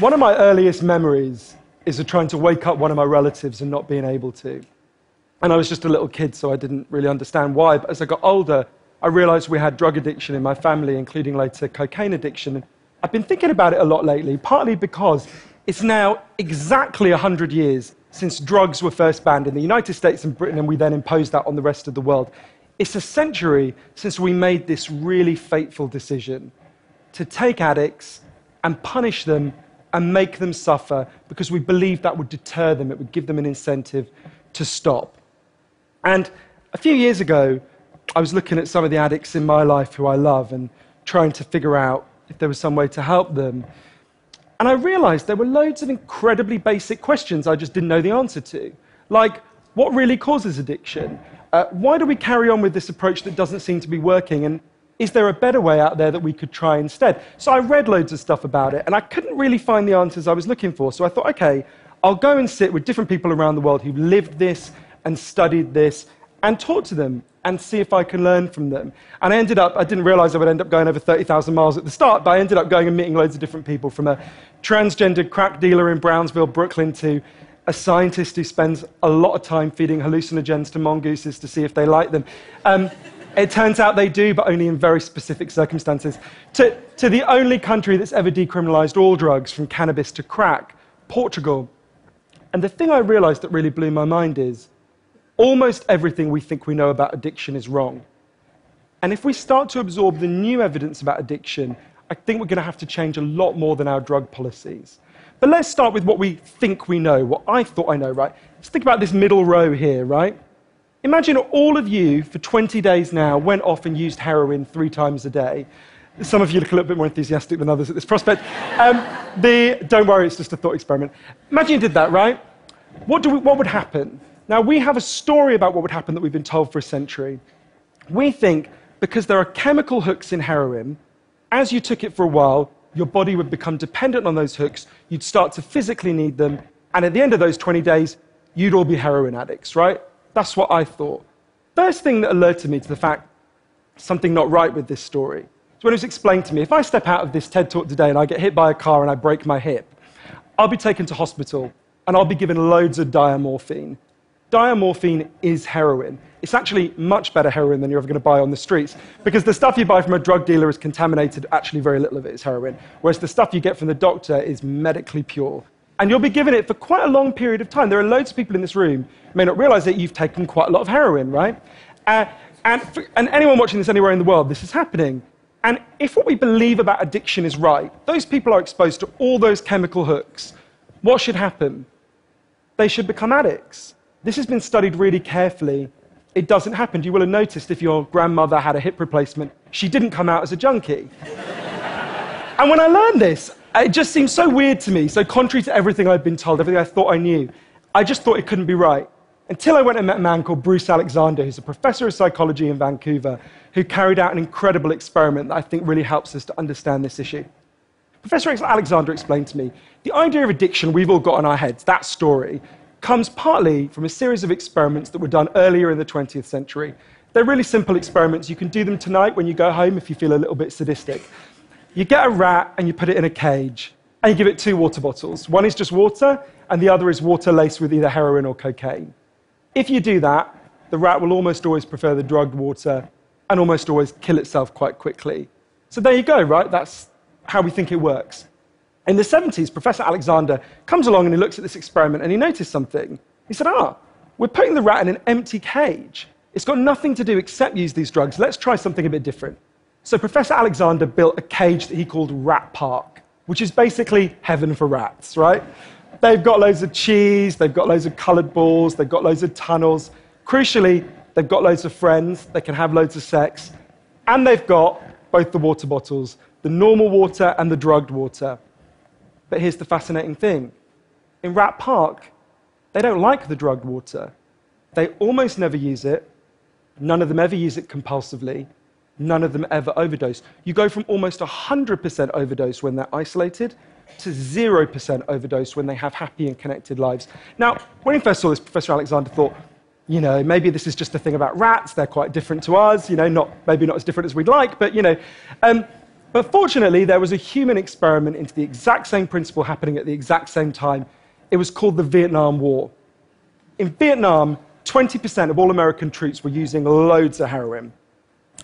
One of my earliest memories is of trying to wake up one of my relatives and not being able to. And I was just a little kid, so I didn't really understand why. But as I got older, I realized we had drug addiction in my family, including later cocaine addiction. I've been thinking about it a lot lately, partly because it's now exactly 100 years since drugs were first banned in the United States and Britain, and we then imposed that on the rest of the world. It's a century since we made this really fateful decision to take addicts and punish them and make them suffer because we believed that would deter them, it would give them an incentive to stop. And a few years ago, I was looking at some of the addicts in my life who I love and trying to figure out if there was some way to help them. And I realized there were loads of incredibly basic questions I just didn't know the answer to. Like, what really causes addiction? Why do we carry on with this approach that doesn't seem to be working? And is there a better way out there that we could try instead? So I read loads of stuff about it, and I couldn't really find the answers I was looking for. So I thought, okay, I'll go and sit with different people around the world who've lived this and studied this and talk to them and see if I can learn from them. And I didn't realize I would end up going over 30,000 miles at the start, but I ended up going and meeting loads of different people, from a transgender crack dealer in Brownsville, Brooklyn, to a scientist who spends a lot of time feeding hallucinogens to mongooses to see if they like them. It turns out they do, but only in very specific circumstances. To the only country that's ever decriminalized all drugs, from cannabis to crack, Portugal. And the thing I realized that really blew my mind is almost everything we think we know about addiction is wrong. And if we start to absorb the new evidence about addiction, I think we're going to have to change a lot more than our drug policies. But let's start with what we think we know, what I thought I know, right? Let's think about this middle row here, right? Imagine all of you, for 20 days now, went off and used heroin 3 times a day. Some of you look a little bit more enthusiastic than others at this prospect. Don't worry, it's just a thought experiment. Imagine you did that, right? What would happen? Now, we have a story about what would happen that we've been told for a century. We think because there are chemical hooks in heroin, as you took it for a while, your body would become dependent on those hooks, you'd start to physically need them, and at the end of those 20 days, you'd all be heroin addicts, right? That's what I thought. First thing that alerted me to the fact something not right with this story is when it was explained to me, if I step out of this TED Talk today and I get hit by a car and I break my hip, I'll be taken to hospital and I'll be given loads of diamorphine. Diamorphine is heroin. It's actually much better heroin than you're ever going to buy on the streets, because the stuff you buy from a drug dealer is contaminated, actually very little of it is heroin, whereas the stuff you get from the doctor is medically pure. And you'll be given it for quite a long period of time. There are loads of people in this room who may not realize that you've taken quite a lot of heroin, right? And anyone watching this anywhere in the world, this is happening. And if what we believe about addiction is right, those people are exposed to all those chemical hooks. What should happen? They should become addicts. This has been studied really carefully. It doesn't happen. You will have noticed if your grandmother had a hip replacement, she didn't come out as a junkie. And when I learned this, it just seemed so weird to me, so contrary to everything I'd been told, everything I thought I knew. I just thought it couldn't be right. Until I went and met a man called Bruce Alexander, who's a professor of psychology in Vancouver, who carried out an incredible experiment that I think really helps us to understand this issue. Professor Alexander explained to me, the idea of addiction we've all got in our heads, that story, comes partly from a series of experiments that were done earlier in the 20th century. They're really simple experiments. You can do them tonight when you go home if you feel a little bit sadistic. You get a rat and you put it in a cage, and you give it 2 water bottles. One is just water, and the other is water laced with either heroin or cocaine. If you do that, the rat will almost always prefer the drugged water and almost always kill itself quite quickly. So there you go, right? That's how we think it works. In the 70s, Professor Alexander comes along and he looks at this experiment and he noticed something. He said, we're putting the rat in an empty cage. It's got nothing to do except use these drugs. Let's try something a bit different. So Professor Alexander built a cage that he called Rat Park, which is basically heaven for rats, right? They've got loads of cheese, they've got loads of colored balls, they've got loads of tunnels. Crucially, they've got loads of friends, they can have loads of sex, and they've got both the water bottles, the normal water and the drugged water. But here's the fascinating thing. In Rat Park, they don't like the drugged water. They almost never use it. None of them ever use it compulsively. None of them ever overdose. You go from almost 100% overdose when they're isolated to 0% overdose when they have happy and connected lives. Now, when he first saw this, Professor Alexander thought, maybe this is just a thing about rats. They're quite different to us, maybe not as different as we'd like, but, But fortunately, there was a human experiment into the exact same principle happening at the exact same time. It was called the Vietnam War. In Vietnam, 20% of all American troops were using loads of heroin.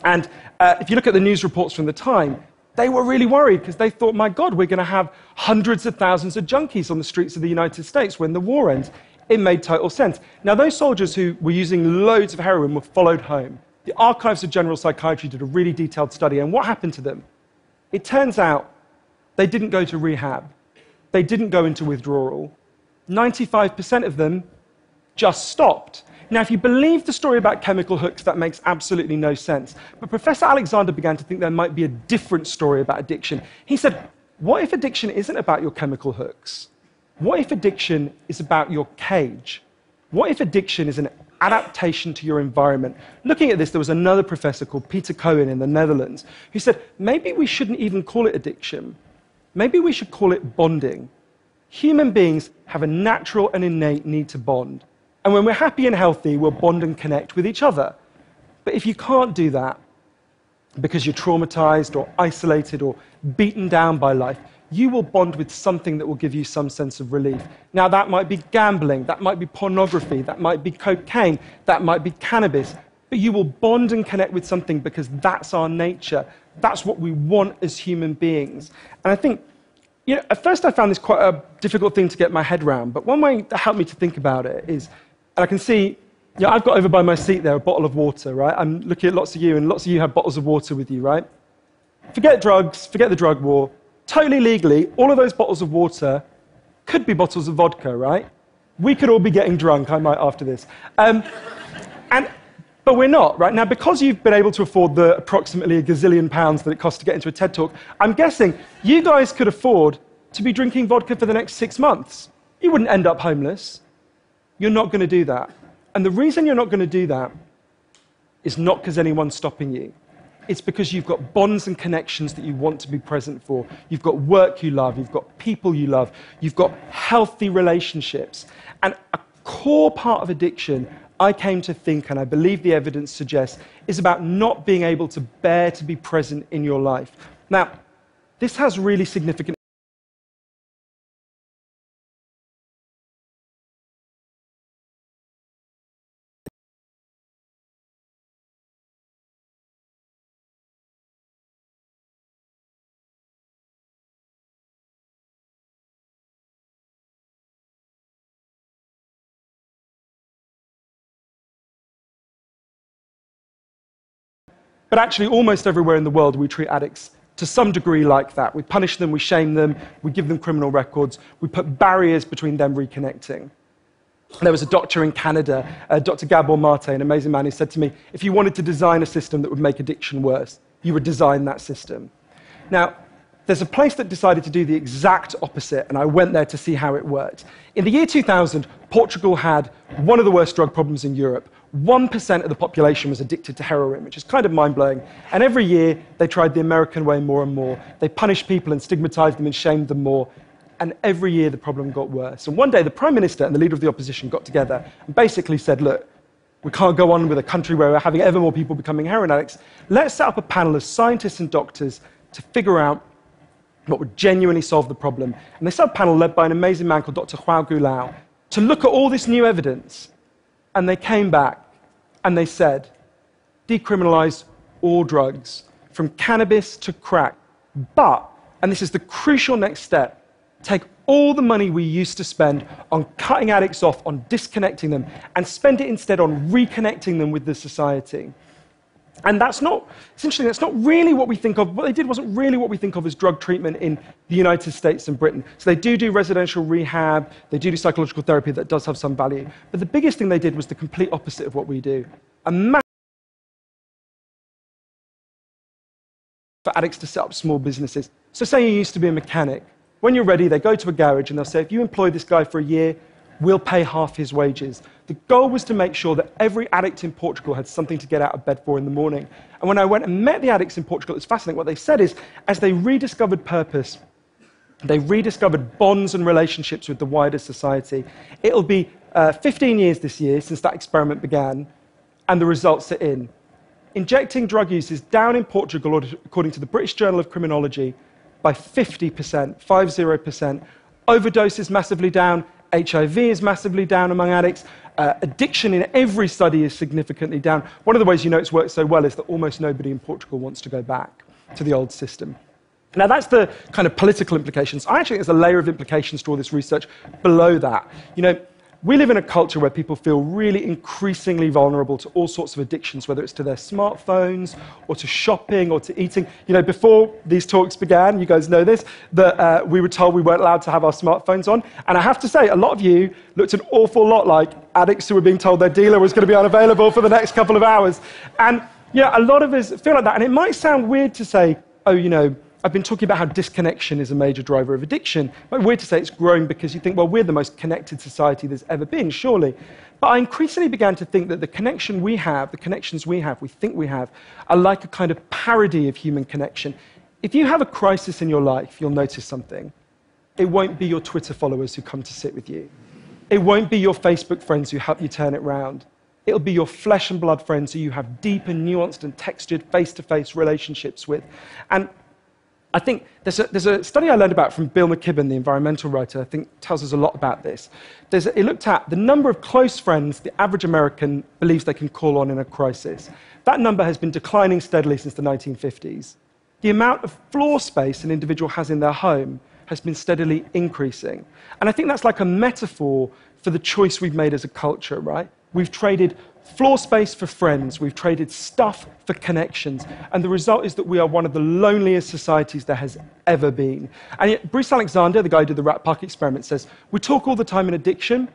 And if you look at the news reports from the time, they were really worried because they thought, my God, we're going to have hundreds of thousands of junkies on the streets of the United States when the war ends. It made total sense. Now, those soldiers who were using loads of heroin were followed home. The Archives of General Psychiatry did a really detailed study, and what happened to them? It turns out they didn't go to rehab. They didn't go into withdrawal. 95% of them just stopped. Now, if you believe the story about chemical hooks, that makes absolutely no sense. But Professor Alexander began to think there might be a different story about addiction. He said, what if addiction isn't about your chemical hooks? What if addiction is about your cage? What if addiction is an adaptation to your environment? Looking at this, there was another professor called Peter Cohen in the Netherlands who said, maybe we shouldn't even call it addiction. Maybe we should call it bonding. Human beings have a natural and innate need to bond. And when we're happy and healthy, we'll bond and connect with each other. But if you can't do that because you're traumatized or isolated or beaten down by life, you will bond with something that will give you some sense of relief. Now, that might be gambling, that might be pornography, that might be cocaine, that might be cannabis, but you will bond and connect with something because that's our nature. That's what we want as human beings. And I think, at first I found this quite a difficult thing to get my head around, but one way that helped me to think about it is, and I can see, I've got over by my seat there a bottle of water, right? I'm looking at lots of you, and lots of you have bottles of water with you, right? Forget drugs, forget the drug war. Totally legally, all of those bottles of water could be bottles of vodka, right? We could all be getting drunk, I might after this. But we're not, right? Now, because you've been able to afford the approximately a gazillion pounds that it costs to get into a TED Talk, I'm guessing you guys could afford to be drinking vodka for the next 6 months. You wouldn't end up homeless. You're not going to do that. And the reason you're not going to do that is not because anyone's stopping you. It's because you've got bonds and connections that you want to be present for. You've got work you love. You've got people you love. You've got healthy relationships. And a core part of addiction, I came to think, and I believe the evidence suggests, is about not being able to bear to be present in your life. Now, this has really significant But actually, almost everywhere in the world, we treat addicts to some degree like that. We punish them, we shame them, we give them criminal records, we put barriers between them reconnecting. There was a doctor in Canada, Dr. Gabor Mate, an amazing man, who said to me, if you wanted to design a system that would make addiction worse, you would design that system. Now, there's a place that decided to do the exact opposite, and I went there to see how it worked. In the year 2000, Portugal had one of the worst drug problems in Europe. 1% of the population was addicted to heroin, which is kind of mind-blowing. And every year, they tried the American way more and more. They punished people and stigmatized them and shamed them more. And every year, the problem got worse. And one day, the Prime Minister and the leader of the opposition got together and basically said, look, we can't go on with a country where we're having ever more people becoming heroin addicts. Let's set up a panel of scientists and doctors to figure out what would genuinely solve the problem. And they set up a panel led by an amazing man called Dr. João Goulão to look at all this new evidence. And they came back and they said, decriminalize all drugs, from cannabis to crack. But, and this is the crucial next step, take all the money we used to spend on cutting addicts off, on disconnecting them, and spend it instead on reconnecting them with the society. And that's not, essentially, that's not really what we think of. What they did wasn't really what we think of as drug treatment in the United States and Britain. So they do residential rehab, they do psychological therapy that does have some value. But the biggest thing they did was the complete opposite of what we do. A massive for addicts to set up small businesses. So say you used to be a mechanic. When you're ready, they go to a garage and they'll say, if you employ this guy for a year, we'll pay half his wages. The goal was to make sure that every addict in Portugal had something to get out of bed for in the morning. And when I went and met the addicts in Portugal, it was fascinating. What they said is, as they rediscovered purpose, they rediscovered bonds and relationships with the wider society. It'll be 15 years this year since that experiment began, and the results are in. injecting drug use is down in Portugal, according to the British Journal of Criminology, by 50%, 50%. Overdose is massively down. HIV is massively down among addicts. Addiction in every study is significantly down. One of the ways you know it's worked so well is that almost nobody in Portugal wants to go back to the old system. Now, that's the kind of political implications. I actually think there's a layer of implications to all this research below that. You know, we live in a culture where people feel really increasingly vulnerable to all sorts of addictions, whether it's to their smartphones or to shopping or to eating. You know, before these talks began, you guys know this, that we were told we weren't allowed to have our smartphones on. And I have to say, a lot of you looked an awful lot like addicts who were being told their dealer was going to be unavailable for the next couple of hours. And yeah, a lot of us feel like that. And it might sound weird to say, oh, you know, I've been talking about how disconnection is a major driver of addiction. But weird to say it's growing because you think, well, we're the most connected society there's ever been, surely. But I increasingly began to think that the connection we have, the connections we have, we think we have, are like a kind of parody of human connection. If you have a crisis in your life, you'll notice something. It won't be your Twitter followers who come to sit with you. It won't be your Facebook friends who help you turn it round. It'll be your flesh and blood friends who you have deep and nuanced and textured face-to-face relationships with. And I think there's a study I learned about from Bill McKibben, the environmental writer, I think tells us a lot about this. It looked at the number of close friends the average American believes they can call on in a crisis. That number has been declining steadily since the 1950s. The amount of floor space an individual has in their home has been steadily increasing. And I think that's like a metaphor for the choice we've made as a culture, right? We've traded floor space for friends, we've traded stuff for connections, and the result is that we are one of the loneliest societies there has ever been. And yet, Bruce Alexander, the guy who did the Rat Park experiment, says, we talk all the time in addiction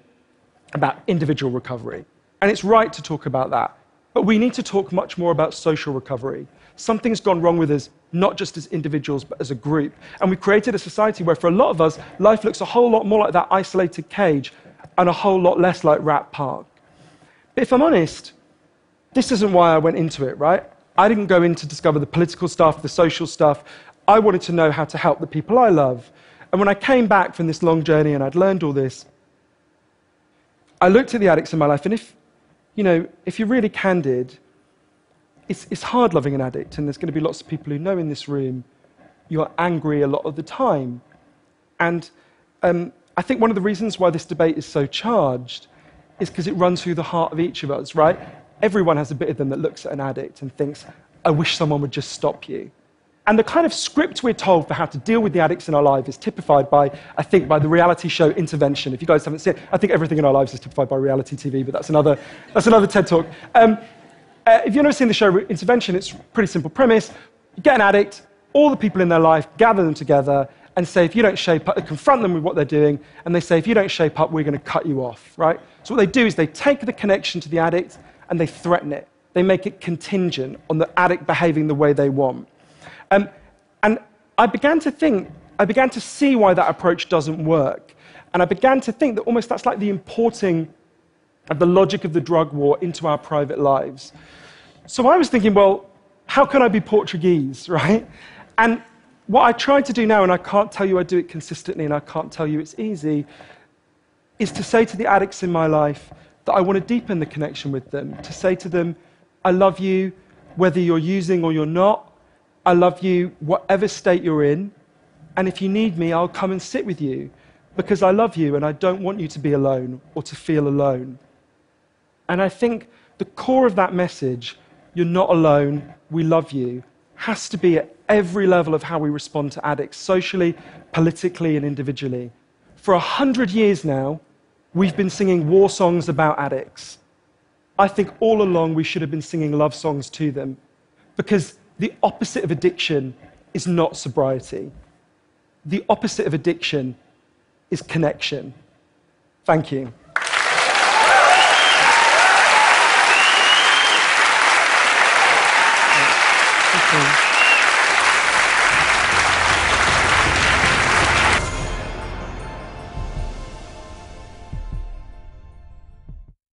about individual recovery, and it's right to talk about that, but we need to talk much more about social recovery. Something's gone wrong with us, not just as individuals, but as a group. And we've created a society where, for a lot of us, life looks a whole lot more like that isolated cage and a whole lot less like Rat Park. But if I'm honest, this isn't why I went into it, right? I didn't go in to discover the political stuff, the social stuff. I wanted to know how to help the people I love. And when I came back from this long journey and I'd learned all this, I looked at the addicts in my life, and if you're really candid, it's hard loving an addict, and there's going to be lots of people who know in this room you're angry a lot of the time. And I think one of the reasons why this debate is so charged is because it runs through the heart of each of us, right? Everyone has a bit of them that looks at an addict and thinks, I wish someone would just stop you. And the kind of script we're told for how to deal with the addicts in our life is typified by, I think, by the reality show Intervention. If you guys haven't seen it, I think everything in our lives is typified by reality TV, but that's another TED Talk. If you've never seen the show Intervention, it's a pretty simple premise. You get an addict, all the people in their life, gather them together, and say, if you don't shape up, they confront them with what they're doing, and they say, if you don't shape up, we're going to cut you off, right? So what they do is they take the connection to the addict and they threaten it. They make it contingent on the addict behaving the way they want. And I began to see why that approach doesn't work. And I began to think that almost that's like the importing of the logic of the drug war into our private lives. So I was thinking, well, how can I be Portuguese, right? And what I try to do now, and I can't tell you I do it consistently, and I can't tell you it's easy, is to say to the addicts in my life that I want to deepen the connection with them, to say to them, I love you whether you're using or you're not. I love you whatever state you're in, and if you need me, I'll come and sit with you, because I love you and I don't want you to be alone or to feel alone. And I think the core of that message, you're not alone, we love you, has to be at every level of how we respond to addicts, socially, politically, and individually. For 100 years now, we've been singing war songs about addicts. I think all along we should have been singing love songs to them, because the opposite of addiction is not sobriety. The opposite of addiction is connection. Thank you. Thank you.